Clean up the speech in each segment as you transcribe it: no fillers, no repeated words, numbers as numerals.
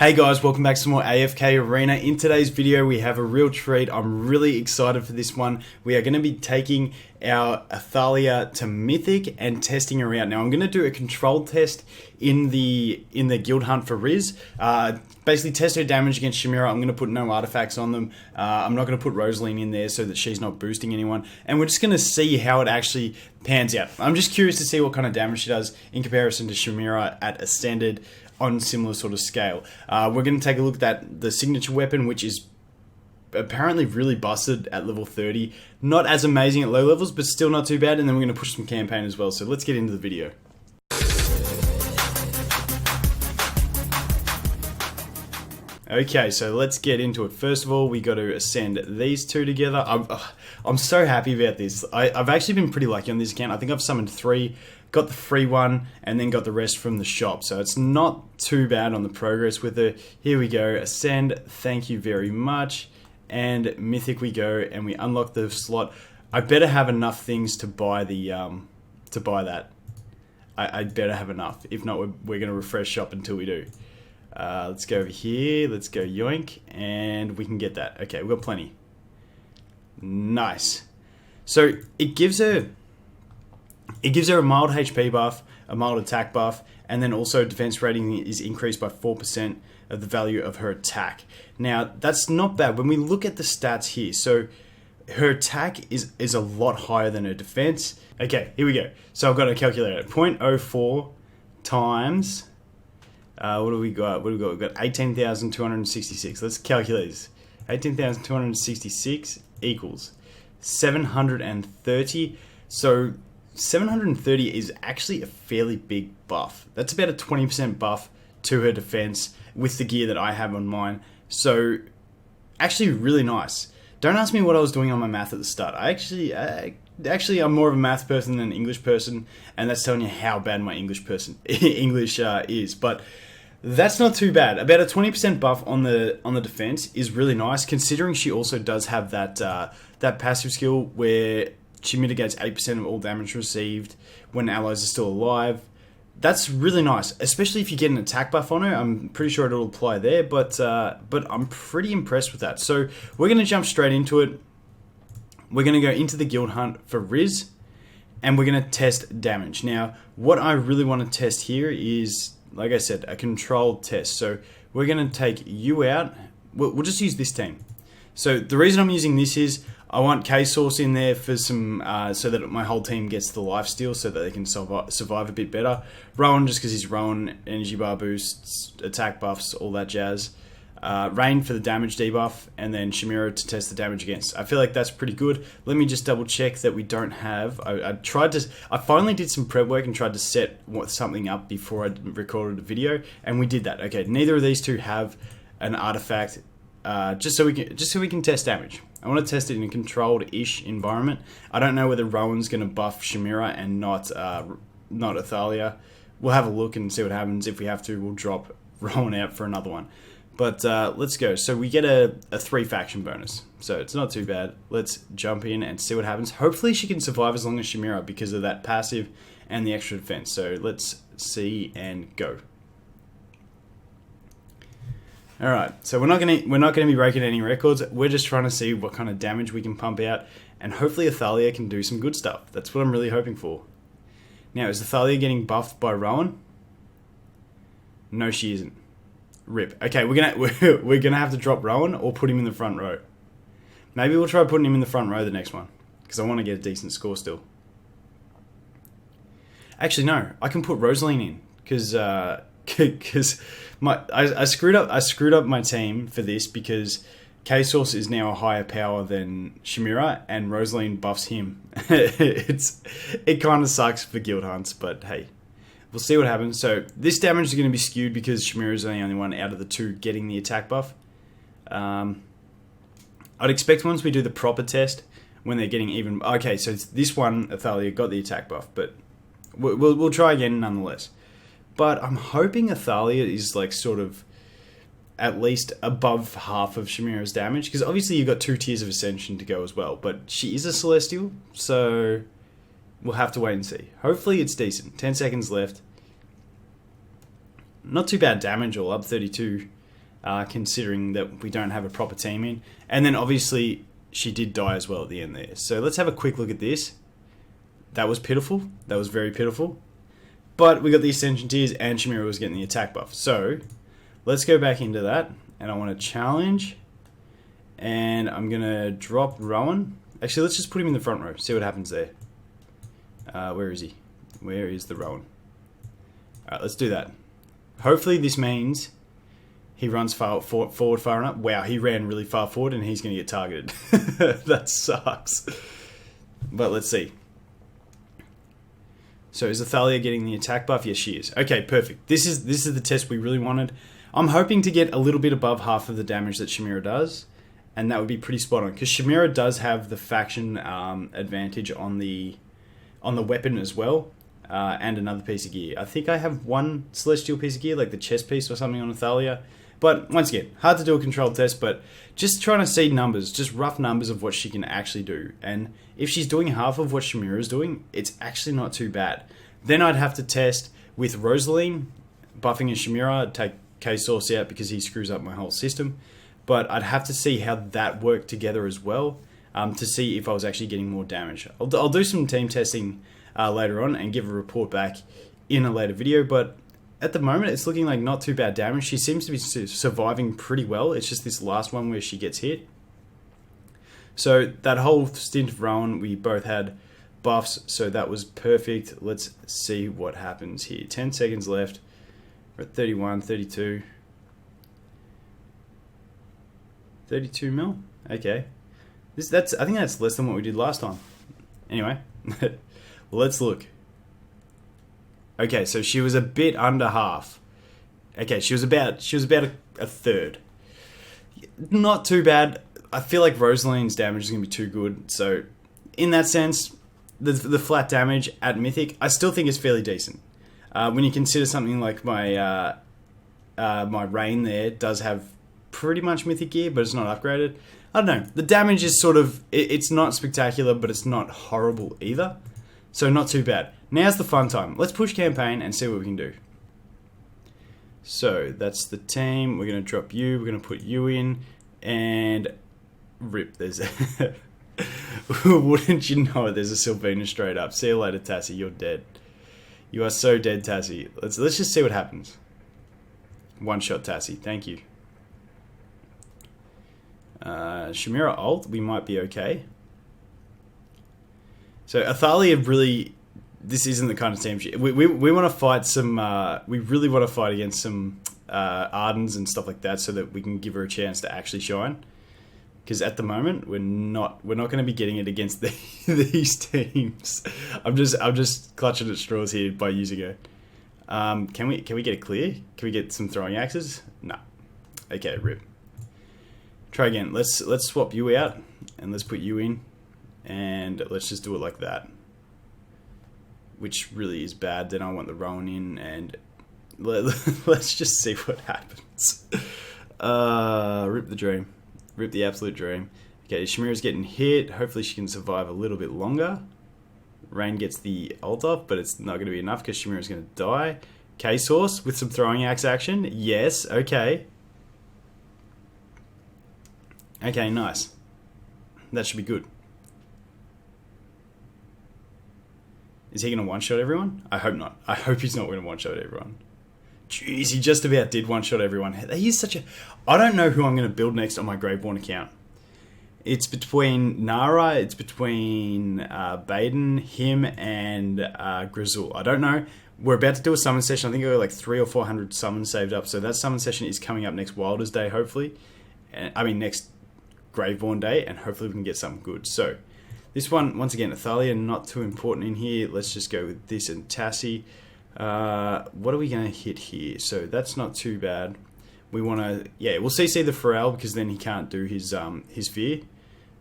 Hey guys, welcome back to some more AFK Arena. In today's video we have a real treat. I'm really excited for this one. We are going to be taking our Athalia to Mythic and testing her out. Now I'm going to do a controlled test in the guild hunt for Riz. Basically test her damage against Shamira. I'm going to put no artifacts on them. I'm not going to put Rosaline in there so that she's not boosting anyone. And we're just going to see how it actually pans out. I'm just curious to see what kind of damage she does in comparison to Shamira at Ascended on similar sort of scale. We're going to take a look at the signature weapon, which is apparently really busted at level 30. Not as amazing at low levels, but still not too bad. And then we're going to push some campaign as well. So let's get into the video. Okay, so let's get into it. First of all, we got to ascend these two together. I'm so happy about this. I've actually been pretty lucky on this account. I think I've summoned 3, got the free one, and then got the rest from the shop. So it's not too bad on the progress with it. Here we go, ascend, thank you very much. And Mythic we go, and we unlock the slot. I better have enough things to buy the that. I'd better have enough. If not, we're going to refresh shop until we do. Let's go over here, let's go yoink, and we can get that. Okay, we've got plenty. Nice. So it gives her a mild HP buff, a mild attack buff, and then also defense rating is increased by 4% of the value of her attack. Now, that's not bad. When we look at the stats here, so her attack is a lot higher than her defense. Okay, here we go. So I've got a calculator. 0.04 times... what do we got? We've got 18,266. Let's calculate this. 18,266 equals 730. So 730 is actually a fairly big buff. That's about a 20% buff to her defense with the gear that I have on mine. So actually really nice. Don't ask me what I was doing on my math at the start. Actually, I'm more of a math person than an English person, and that's telling you how bad my English is. But that's not too bad. About a 20% buff on the defense is really nice, considering she also does have that passive skill where she mitigates 8% of all damage received when allies are still alive. That's really nice, especially if you get an attack buff on her. I'm pretty sure it'll apply there, but I'm pretty impressed with that. So we're going to jump straight into it. We're going to go into the guild hunt for Riz, and we're going to test damage. Now, what I really want to test here is, like I said, a controlled test. So we're going to take you out. We'll just use this team. So the reason I'm using this is I want K-Source in there for some, so that my whole team gets the lifesteal so that they can survive a bit better. Rowan, just because he's Rowan, energy bar boosts, attack buffs, all that jazz. Rain for the damage debuff, and then Shamira to test the damage against. I feel like that's pretty good. Let me just double check that we don't have. I finally did some prep work and tried to set something up before I recorded a video, and we did that. Okay, neither of these two have an artifact. Just so we can test damage. I want to test it in a controlled-ish environment. I don't know whether Rowan's going to buff Shamira and not Athalia. We'll have a look and see what happens. If we have to, we'll drop Rowan out for another one. But let's go. So we get a 3 faction bonus. So it's not too bad. Let's jump in and see what happens. Hopefully she can survive as long as Shamira because of that passive and the extra defense. So let's see and go. Alright, so we're not gonna be breaking any records. We're just trying to see what kind of damage we can pump out, and hopefully Athalia can do some good stuff. That's what I'm really hoping for. Now, is Athalia getting buffed by Rowan? No, she isn't. Rip. Okay, we're gonna have to drop Rowan or put him in the front row. Maybe we'll try putting him in the front row the next one, because I want to get a decent score still. Actually, no, I can put Rosaline in because I screwed up my team for this because K-Source is now a higher power than Shamira, and Rosaline buffs him. It kind of sucks for guild hunts, but hey, we'll see what happens. So this damage is going to be skewed because Shamira is the only one out of the 2 getting the attack buff. I'd expect once we do the proper test, when they're getting even... Okay, so this one, Athalia got the attack buff, but we'll try again nonetheless. But I'm hoping Athalia is like sort of at least above half of Shamira's damage, because obviously you've got 2 tiers of Ascension to go as well, but she is a Celestial, so we'll have to wait and see. Hopefully it's decent. 10 seconds left. Not too bad damage, all up 32. considering that we don't have a proper team in. And then obviously she did die as well at the end there. So let's have a quick look at this. That was pitiful. That was very pitiful. But we got the Ascension Tiers and Chimera was getting the attack buff. So let's go back into that. And I want to challenge. And I'm going to drop Rowan. Actually, let's just put him in the front row. See what happens there. Where is he? Where is the Rowan? Alright, let's do that. Hopefully this means he runs forward far enough. Wow, he ran really far forward and he's going to get targeted. That sucks. But let's see. So is Athalia getting the attack buff? Yes, she is. Okay, perfect. This is the test we really wanted. I'm hoping to get a little bit above half of the damage that Chimera does. And that would be pretty spot on. Because Chimera does have the faction advantage on the weapon as well. And another piece of gear. I think I have one celestial piece of gear, like the chest piece or something on Athalia. But once again, hard to do a controlled test, but just trying to see numbers, just rough numbers of what she can actually do. And if she's doing half of what Chimera is doing, it's actually not too bad. Then I'd have to test with Rosaline, buffing a Chimera. I'd take K-Source out because he screws up my whole system. But I'd have to see how that worked together as well to see if I was actually getting more damage. I'll do some team testing later on and give a report back in a later video, but at the moment it's looking like not too bad damage. She seems to be surviving pretty well. It's just this last one where she gets hit. So that whole stint of Rowan, we both had buffs, so that was perfect. Let's see what happens here. 10 seconds left. We're at 31, 32. 32 mil? Okay. I think that's less than what we did last time. Anyway, let's look. Okay, so she was a bit under half. Okay, she was about a third. Not too bad. I feel like Rosaline's damage is going to be too good. So, in that sense, the flat damage at Mythic, I still think is fairly decent. When you consider something like my my Rain there does have pretty much Mythic gear, but it's not upgraded. I don't know. The damage is sort of, it's not spectacular, but it's not horrible either. So not too bad. Now's the fun time. Let's push campaign and see what we can do. So that's the team. We're going to drop you. We're going to put you in. And rip. There's a wouldn't you know it, there's a Sylvina straight up. See you later, Tassie. You're dead. You are so dead, Tassie. Let's just see what happens. One shot, Tassie. Thank you. Chimera ult, we might be okay. So Athalia really, this isn't the kind of team we want to fight some. We really want to fight against some Ardens and stuff like that, so that we can give her a chance to actually shine. Because at the moment we're not going to be getting it against these teams. I'm just clutching at straws here by using her. Can we get it clear? Can we get some throwing axes? No. Okay, rip. Try again. Let's swap you out and let's put you in, and let's just do it like that, which really is bad. Then I want the Rowan in, and let's just see what happens. Rip the dream, rip the absolute dream. Okay, Chimera's getting hit. Hopefully she can survive a little bit longer. Rain gets the ult off, but it's not going to be enough because Chimera's going to die. K-Source with some throwing axe action. Yes, okay. Okay, nice. That should be good. Is he going to one-shot everyone? I hope not. I hope he's not going to one-shot everyone. Jeez, he just about did one-shot everyone. He's such a... I don't know who I'm going to build next on my Graveborn account. It's between Nara, it's between Baden, him, and Grizzle. I don't know. We're about to do a summon session. I think I got like 300 or 400 summons saved up. So that summon session is coming up next Wilders Day, hopefully. Next Graveborn Day, and hopefully we can get something good. So this one, once again, Athalia, not too important in here. Let's just go with this and Tassie. What are we going to hit here? So that's not too bad. We want to, yeah, we'll CC the Pharrell because then he can't do his fear.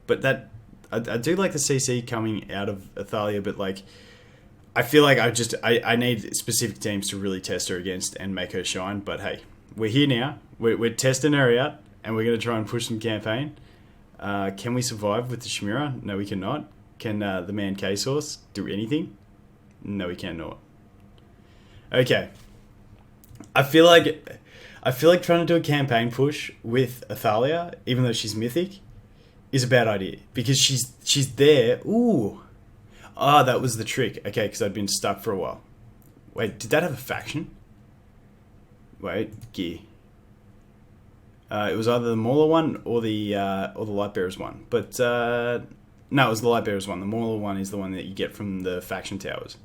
But that, I do like the CC coming out of Athalia, but like, I feel like I need specific teams to really test her against and make her shine. But hey, we're here now. We're testing her out, and we're going to try and push some campaign. Can we survive with the Chimera? No, we cannot. Can the man K-Source do anything? No, we cannot. Okay. I feel like I feel like trying to do a campaign push with Athalia, even though she's mythic, is a bad idea. Because she's there. Ooh. Ah, that was the trick. Okay, because I'd been stuck for a while. Wait, did that have a faction? Wait, gear. It was either the Mauler one or the Lightbearers one. But, no, it was the Lightbearers one. The Mauler one is the one that you get from the faction towers.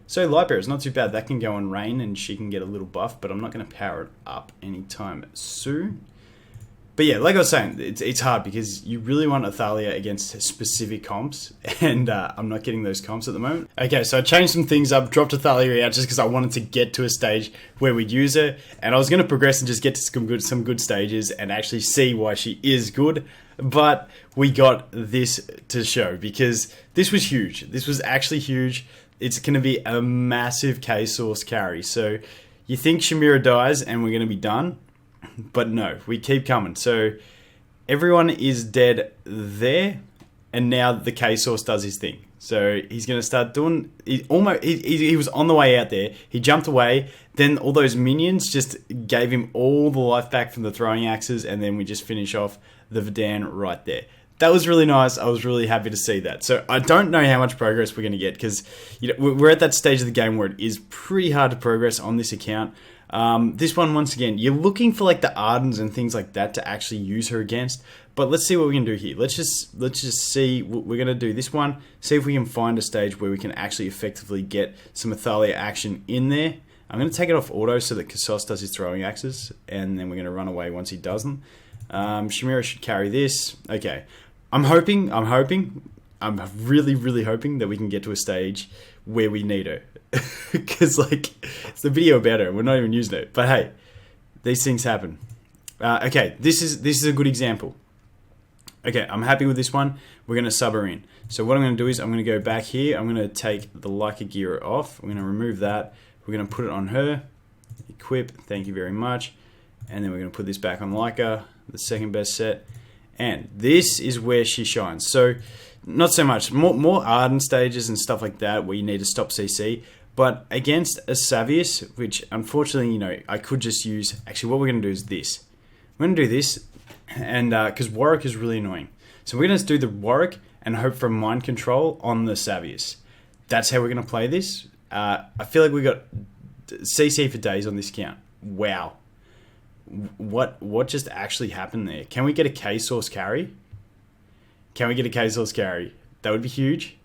So Lightbearers, not too bad. That can go on Rain and she can get a little buff, but I'm not going to power it up anytime soon. But yeah, like I was saying, it's hard because you really want Athalia against specific comps, and I'm not getting those comps at the moment. Okay, so I changed some things up, dropped Athalia out just because I wanted to get to a stage where we'd use her, and I was going to progress and just get to some good stages and actually see why she is good. But we got this to show because this was huge. This was actually huge. It's going to be a massive K-Source carry. So you think Shamira dies and we're going to be done? But no, we keep coming. So everyone is dead there, and now the K-Source does his thing. So he's going to start doing... He was on the way out there. He jumped away. Then all those minions just gave him all the life back from the throwing axes, and then we just finish off the Verdan right there. That was really nice. I was really happy to see that. So I don't know how much progress we're going to get because we're at that stage of the game where it is pretty hard to progress on this account. This one, once again, you're looking for like the Ardens and things like that to actually use her against. But let's see what we can do here. Let's just see what we're going to do. This one, see if we can find a stage where we can actually effectively get some Athalia action in there. I'm going to take it off auto so that Kassos does his throwing axes, and then we're going to run away once he does them. Shamira should carry this. Okay. I'm really hoping that we can get to a stage where we need her. Because, like, it's the video about her. We're not even using it. But, hey, these things happen. Okay, this is a good example. Okay, I'm happy with this one. We're going to sub her in. So what I'm going to do is I'm going to go back here. I'm going to take the Leica gear off. I'm going to remove that. We're going to put it on her. Equip. Thank you very much. And then we're going to put this back on Leica, the second best set. And this is where she shines. So, not so much. More Arden stages and stuff like that where you need to stop CC. But against a Savius, which unfortunately, I could just use... Actually, what we're going to do is this. We're going to do this, and because Warwick is really annoying. So we're going to do the Warwick and hope for mind control on the Savius. That's how we're going to play this. I feel like we got CC for days on this account. Wow. What just actually happened there? Can we get a K-Source carry? Can we get a K-Source carry? That would be huge.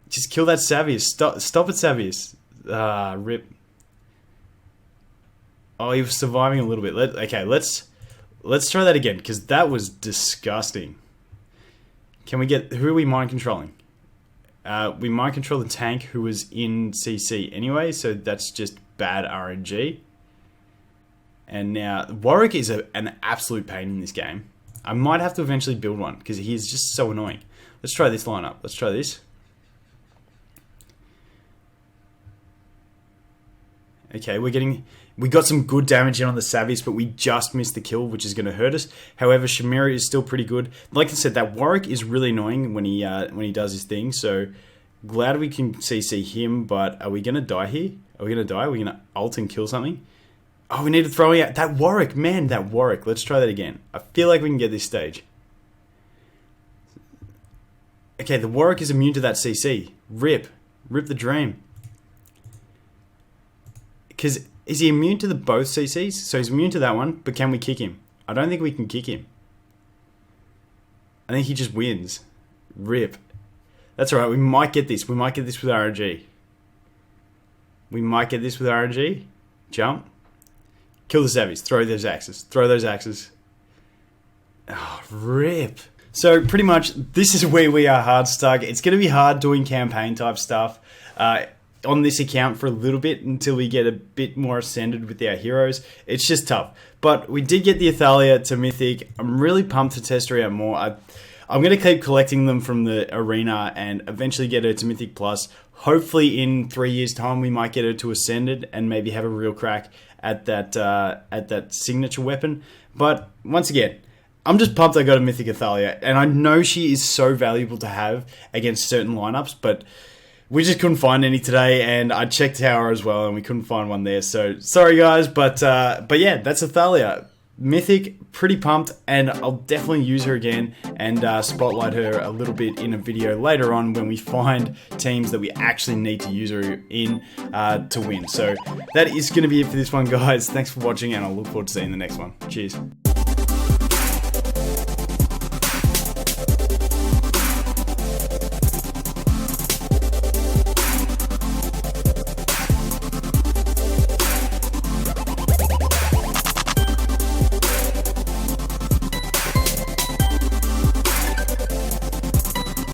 Just kill that Savius. Stop it, Savius. Rip. Oh, he was surviving a little bit. Let's try that again, because that was disgusting. Can we get... Who are we mind controlling? We mind control the tank who was in CC anyway, so that's just bad RNG. And now, Warwick is an absolute pain in this game. I might have to eventually build one, because he is just so annoying. Let's try this lineup. Let's try this. Okay, we got some good damage in on the Savius, but we just missed the kill, which is going to hurt us. However, Shamira is still pretty good. Like I said, that Warwick is really annoying when he does his thing, so glad we can CC him, but are we going to die here? Are we going to die? Are we going to ult and kill something? Oh, we need to throw out that Warwick. Man, that Warwick. Let's try that again. I feel like we can get this stage. Okay, the Warwick is immune to that CC. Rip the dream. Because is he immune to the both CCs? So he's immune to that one, but can we kick him? I don't think we can kick him. I think he just wins. Rip. That's alright, we might get this. We might get this with RNG. We might get this with RNG. Jump. Kill the Savius. Throw those axes. Throw those axes. Oh, rip. So pretty much this is where we are hard stuck. It's going to be hard doing campaign type stuff on this account for a little bit until we get a bit more ascended with our heroes. It's just tough. But we did get the Athalia to Mythic. I'm really pumped to test her out more. I'm going to keep collecting them from the arena and eventually get her to Mythic Plus. Hopefully in 3 years' time we might get her to Ascended and maybe have a real crack at that signature weapon. But once again, I'm just pumped I got a Mythic Athalia, and I know she is so valuable to have against certain lineups, but we just couldn't find any today, and I checked Tower as well, and we couldn't find one there. So sorry guys, but yeah, that's Athalia. Mythic, pretty pumped, and I'll definitely use her again and spotlight her a little bit in a video later on when we find teams that we actually need to use her in to win. So that is going to be it for this one, guys. Thanks for watching, and I look forward to seeing the next one. Cheers.